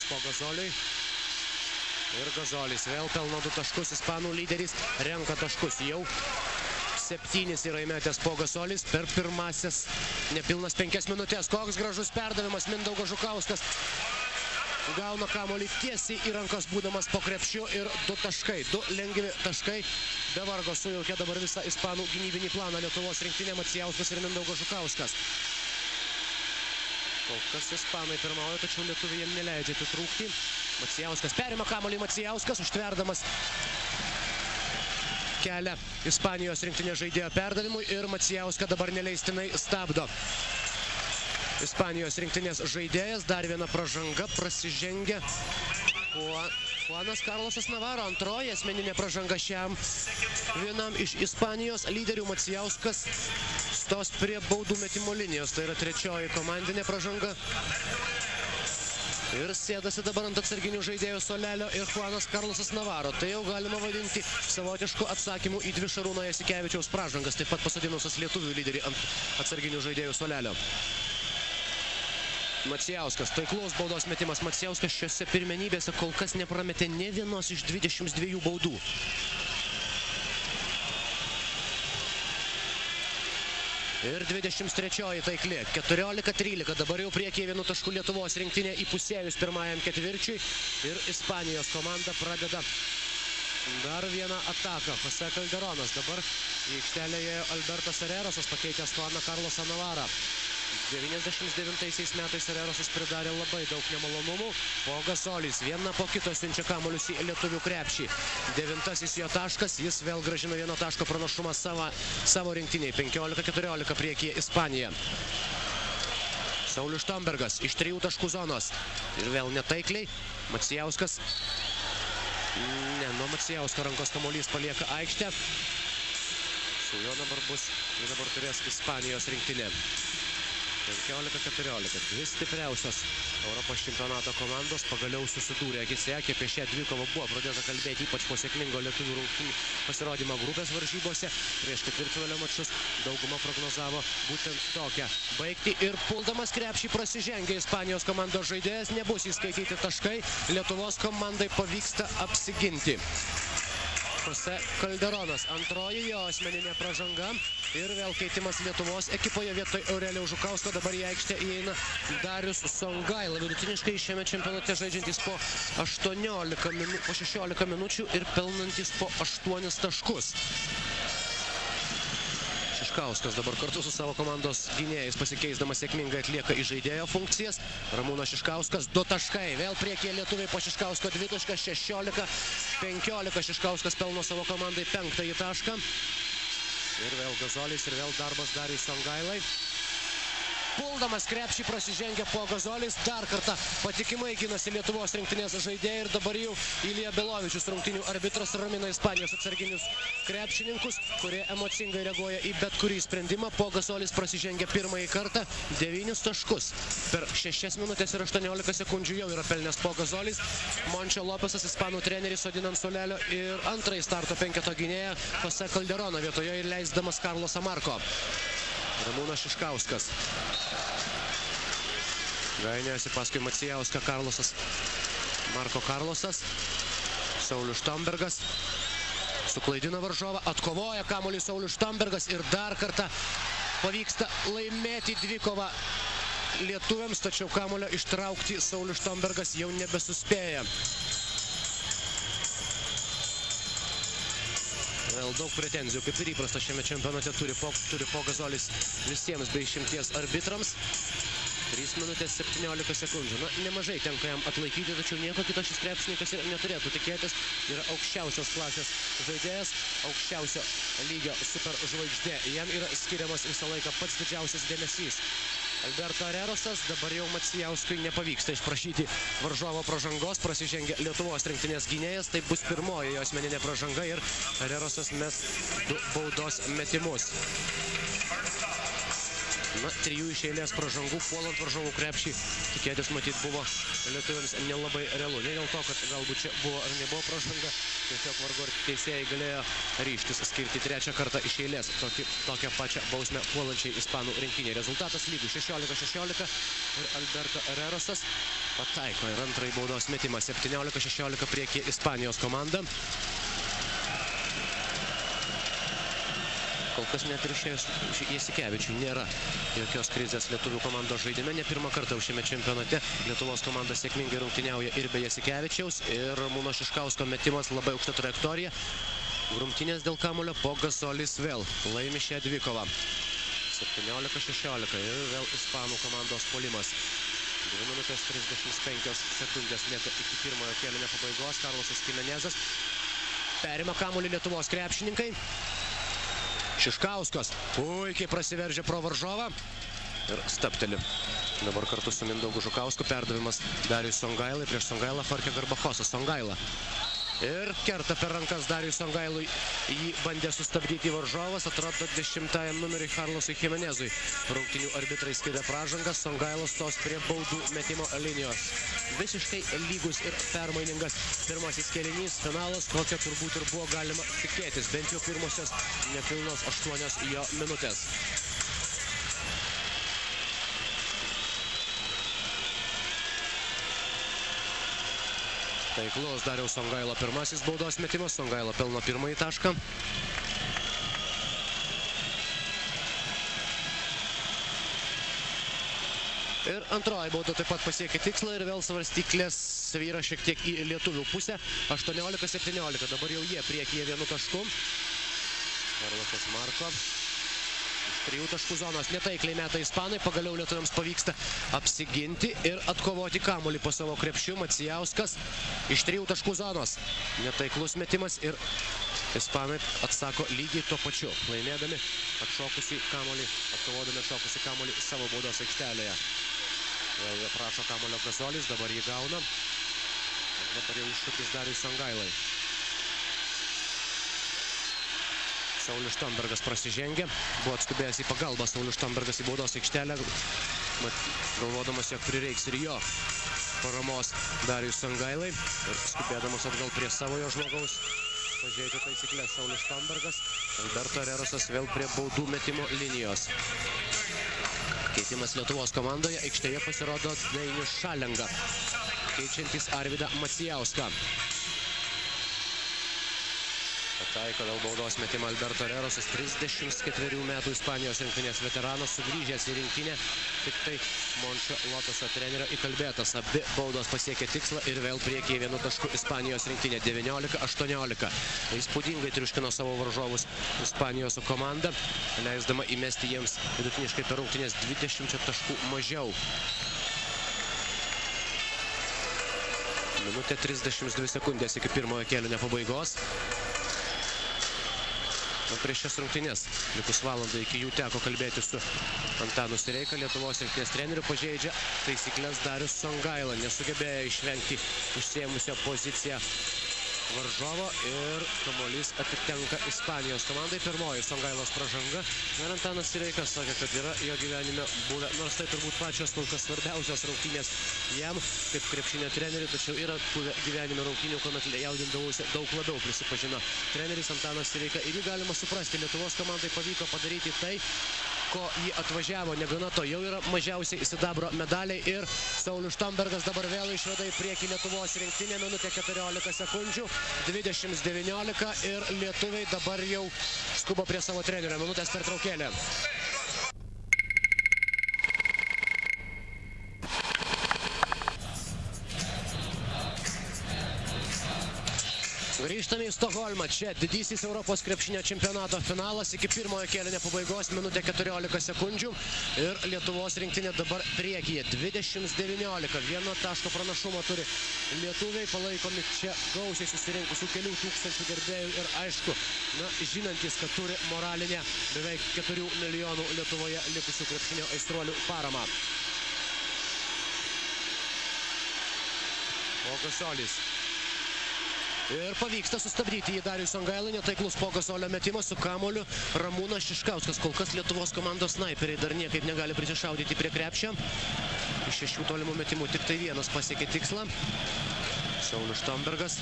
po Gazoliui. Ir Gazolis vėl pelno 2 taškus, ispanų lyderis renka taškus. Jau 7 yra įmetęs po Gazolis per pirmasis nepilnas 5 minutės. Koks gražus perdavimas, Mindaugas Žukauskas gauna kamuolį tiesiai į rankas būdamas po krepšiu ir 2 taškai, 2 lengvi taškai. Be vargo sujaukė dabar visą ispanų gynybinį planą Lietuvos rinktinė, Macijauskas ir Mindaugas Žukauskas. Kol kas ispanai pirmauja, tačiau lietuviai jiem neleidžia atitrūkti. Macijauskas perima kamuolį, Macijauskas užtverdamas kelią Ispanijos rinktinės žaidėjo perdavimui ir Macijauską dabar neleistinai stabdo Ispanijos rinktinės žaidėjas. Dar viena pražanga, prasižengia Juanas Karlosas Navaro. Antroji asmeninė pražanga šiam vienam iš Ispanijos lyderių. Macijauskas stos prie baudų metimo linijos. Tai yra 3-oji komandinė pražanga. Ir sėdasi dabar ant atsarginių žaidėjų Solelio ir Juanas Karlosas Navaro. Tai jau galima vadinti savotišku atsakymu į 2 Šarūno Jasikevičiaus pražangas, taip pat pasodinusias lietuvių lyderį ant atsarginių žaidėjų Solelio. Macijauskas, taiklus baudos metimas. Macijauskas šiose pirmenybėse kol kas neprametė nė vienos iš 22 baudų. Ir 23-oji taikli, 14-13, dabar jau priekyje 1 tašku Lietuvos rinktinė įpusėjus pirmajam ketvirčiui. Ir Ispanijos komanda pradeda dar vieną ataką. Jose Calderonas, dabar į aikštelę ėjo Albertas Hererosas, pakeitęs Juaną Karlosą Navarą. 99 metais Hererosas pridarė labai daug nemalonumų. Po Gazolis vieną po kito siunčia kamuolius į lietuvių krepšį. 9-asis jo taškas, jis vėl grąžino 1 taško pranašumą savo rinktiniai. 15-14 priekyje Ispanija. Saulius Štombergas iš 3 taškų zonos. Ir vėl netaikliai. Macijauskas. Ne, nuo Macijausko rankos kamuolys palieka aikštę. Su juo dabar turės Ispanijos rinktinė. 15-14. 2 stipriausios Europos čempionato komandos pagaliau susidūrė akis į akį. Apie šią dvikovą buvo pradėta kalbėti ypač po sėkmingo lietuvių rungtynių pasirodymo grupės varžybose. Prieš ketvirtfinalio mačus dauguma prognozavo būtent tokią baigtį. Ir puldamas krepšį prasižengia Ispanijos komandos žaidėjas. Nebus įskaityti taškai. Lietuvos komandai pavyksta apsiginti. Jose Calderonas, antroji jo asmeninė pražanga. Ir vėl keitimas Lietuvos ekipoje vietoj Aurelijaus Žukausko. Dabar į aikštę įeina Darius Songaila. Vidutiniškai šiame čempionate žaidžiantis po 16 minučių ir pelnantis po 8 taškus. Šiškauskas dabar kartu su savo komandos gynėjais pasikeisdamas sėkmingai atlieka įžaidėjo funkcijas. Ramūnas Šiškauskas 2 taškai. Vėl priekyje lietuviai po Šiškausko 2 taškas. 16-15 Šiškauskas pelno savo komandai 5-ąjį tašką. Ir vėl Gazolis ir vėl darbas Dariui Songailai. Puldamas krepšį prasižengia po Gazolis. Dar kartą patikimai ginasi Lietuvos rinktinės žaidėjai. Ir dabar jau Ilija Belovičius, rungtynių arbitras, ramina Ispanijos atsarginius krepšininkus, kurie emocingai reaguoja į bet kurį sprendimą. Po Gazolis prasižengia 1-ąjį kartą 9 taškus. Per 6 minutės ir 18 sekundžių jau yra pelnęs po Gazolis. Mončio Lopesas, ispanų treneris, sodinant Solelio ir antrąjį starto 5-eto gynėją Jose Calderoną vietoje ir leisdamas Karlosą Marko. Ramūnas Šiškauskas. Gainėjosi paskui Macijauską Karlosas. Marko Karlosas. Saulius Štombergas. Suklaidina varžovą. Atkovoja kamuolį Saulius Štombergas. Ir dar kartą pavyksta laimėti dvikovą lietuviams. Tačiau kamuolio ištraukti Saulius Štombergas jau nebesuspėja. Vėl daug pretenzijų, kaip ir įprasta šiame čempionate turi po Gazolis visiems be išimties arbitrams. 3 minutės 17 sekundžių. Na, nemažai tenka jam atlaikyti, tačiau nieko kito šis krepšininkas ir neturėtų tikėtis. Yra aukščiausios klasės žaidėjas, aukščiausio lygio superžvaigždė. Jam yra skiriamas visą laiką pats didžiausias dėmesys. Alberto Hererosas, dabar jau Macijauskui nepavyksta išprašyti varžovo pražangos, prasižengia Lietuvos rinktinės gynėjas, tai bus pirmoji jo asmeninė pražanga ir Hererosas mes 2 baudos metimus. Na, 3 iš eilės pražangų, puolant varžovų krepšį. Tikėtis matyti buvo lietuviams nelabai realu. Ne dėl to, kad galbūt čia buvo ar nebuvo pražanga. Tiesiog vargu ar teisėjai galėjo ryžtis skirti 3 kartą iš eilės tokią pačią bausmę puolančiai ispanų rinktinė. Rezultatas lygus 16-16 ir Alberto Herrerosas pataiko ir antrąjį baudos metimą. 17-16 priekį Ispanijos komanda. Kol kas net ir Jasikevičiui nėra jokios krizės lietuvių komandos žaidime. Ne pirmą kartą šiame čempionate Lietuvos komanda sėkmingai rungtyniauja ir be Jasikevičiaus. Ir Ramūno Šiškausko metimas labai aukšta trajektorija. Grumtynės dėl kamuolio, po Gasolis vėl laimi šią dvikovą. 17-16 ir vėl ispanų komandos puolimas. 2 minutės 35 sekundės lieka iki pirmojo kėlinio pabaigos. Karlosas Kimenezas perima kamuolį Lietuvos krepšininkai. Šiškauskas puikiai prasiveržia pro varžovą ir stabteli. Dabar kartu su Mindaugu Žukausku perdavimas Dariui Songailai. Prieš Songailą Jorge Garbachosas. Songaila. Ir kerta per rankas Dariui Songailui. Jį bandė sustabdyti varžovas. Atrodo 10-ajam numeriui Karlosui Jimenezui. Rungtynių arbitrai skiria pražangas. Songailas stos prie baudų metimo linijos. Visiškai lygus ir permainingas pirmasis kėlinys. Finalas, kokio turbūt ir buvo galima tikėtis. Bent jau pirmosios nepilnos 8 jo minutės. Taiklus Dariaus Songailo pirmasis baudos metimas. Songaila pelno pirmąjį tašką. Ir antroji bauda taip pat pasiekė tikslą ir vėl svarstyklės svyra šiek tiek į lietuvių pusę. 18-17. Dabar jau jie priekyje 1 tašku. Karlosas Marko. 3 taškų zonos netaikliai meta ispanai. Pagaliau lietuviams pavyksta apsiginti ir atkovoti kamuolį po savo krepšiu. Macijauskas iš 3 taškų zonos. Netaiklus metimas ir ispanai atsako lygiai tuo pačiu. Laimėdami atšokusį kamuolį, atkovodami atšokusį kamuolį savo baudos aikštelėje. Vėl prašo kamuolio Gasolis, dabar jį gauna. Dabar jau iššūkis Dariui Songailai. Saulius Štombergas prasižengė, buvo atskubėjęs į pagalbą Saulius Štombergas į baudos aikštelę, galvodamas, jog prireiks ir jo paramos Dariui Songailai ir skubėdamas atgal prie savojo žmogaus. Pažeidžia taisyklės Saulius Štombergas, Alberto Herrerosas vėl prie baudų metimo linijos. Keitimas Lietuvos komandoje, aikštėje pasirodo Dainius Šalenga, keičiantis Arvydą Macijauską. Pataiko dėl baudos metimą Alberto Herrerosas, 34 metų Ispanijos rinktinės veteranas, sugrįžęs į rinktinę, tik tai Mončio Lotoso trenerio įkalbėtas. Abi baudos pasiekė tikslą ir vėl priekyje 1 tašku Ispanijos rinktinė. 19-18. Įspūdingai triuškino savo varžovus Ispanijos komanda, leisdama įmesti jiems vidutiniškai per rungtynes 20 taškų mažiau. Minutė 32 sekundės iki pirmojo kėlinio pabaigos. Prieš šias rungtynės, likus valandą iki jų teko kalbėti su Antanu Sireika, Lietuvos rinktinės treneriu, pažeidžia taisyklės Darius Songaila, nesugebėjo išvengti užsiėmusio poziciją varžovo ir kamuolys atitenka Ispanijos komandai. Pirmoji Songailos pražanga. Ir Antanas Sireikas sakė, kad yra jo gyvenime buvę, nors tai turbūt pačios kol kas svarbiausios rungtynės jam kaip krepšinio treneriui, tačiau yra buvę gyvenime rungtynių, kuomet jaudindavosi daug labiau, prisipažino treneris Antanas Sireika. Ir jį galima suprasti, Lietuvos komandai pavyko padaryti tai, ko jį atvažiavo, negana to, jau yra mažiausiai sidabro medaliai ir Saulius Štombergas dabar vėl išveda į priekį Lietuvos rinktinę, minutė 14 sekundžių, 20-19 ir lietuviai dabar jau skuba prie savo trenerio, minutės pertraukėlė. Grįžtame į Stokholmą, čia didysis Europos krepšinio čempionato finalas iki pirmojo kėlinio pabaigos, minutė 14 sekundžių ir Lietuvos rinktinė dabar priekyje 20-19, 1 taško pranašumą turi lietuviai, palaikomi čia gausiai susirinkusių kelių tūkstančių gerbėjų ir aišku, žinantis, kad turi moralinę beveik 4 milijonų Lietuvoje likusių krepšinio aistruolių paramą. O Gasolis Ir pavyksta sustabdyti jį Darius Songaila, netaiklus Pogasolio metimas su kamuoliu. Ramūnas Šiškauskas, kol kas Lietuvos komandos snaiperiai dar niekaip negali prisišaudyti prie krepšio. Iš 6 tolimų metimų tik tai vienas pasiekė tikslą. Saulius Štombergas.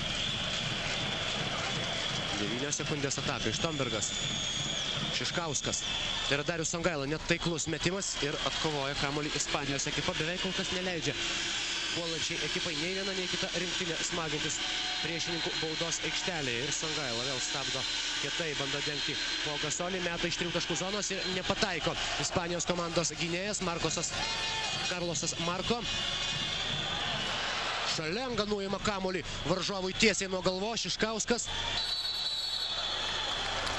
9 sekundės atakai. Štombergas. Šiškauskas. Tai yra Darius Songaila, netaiklus metimas ir atkovoja kamuolį Ispanijos ekipa. Beveik kol kas neleidžia puolančiai ekipai nei viena, nei kita rinktinė smagintis priešininkų baudos aikštelėje. Ir Songaila vėl stabdo kietai, bando dengti Pogasolį, meta iš 3 taškų zonos ir nepataiko Ispanijos komandos gynėjas Karlosas Marko. Šalenga nuima kamuolį varžovui tiesiai nuo galvos. Šiškauskas.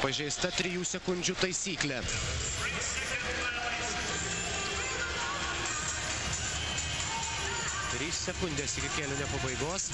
Pažeista 3 sekundžių taisyklė. 3 sekundės iki kėlinio pabaigos.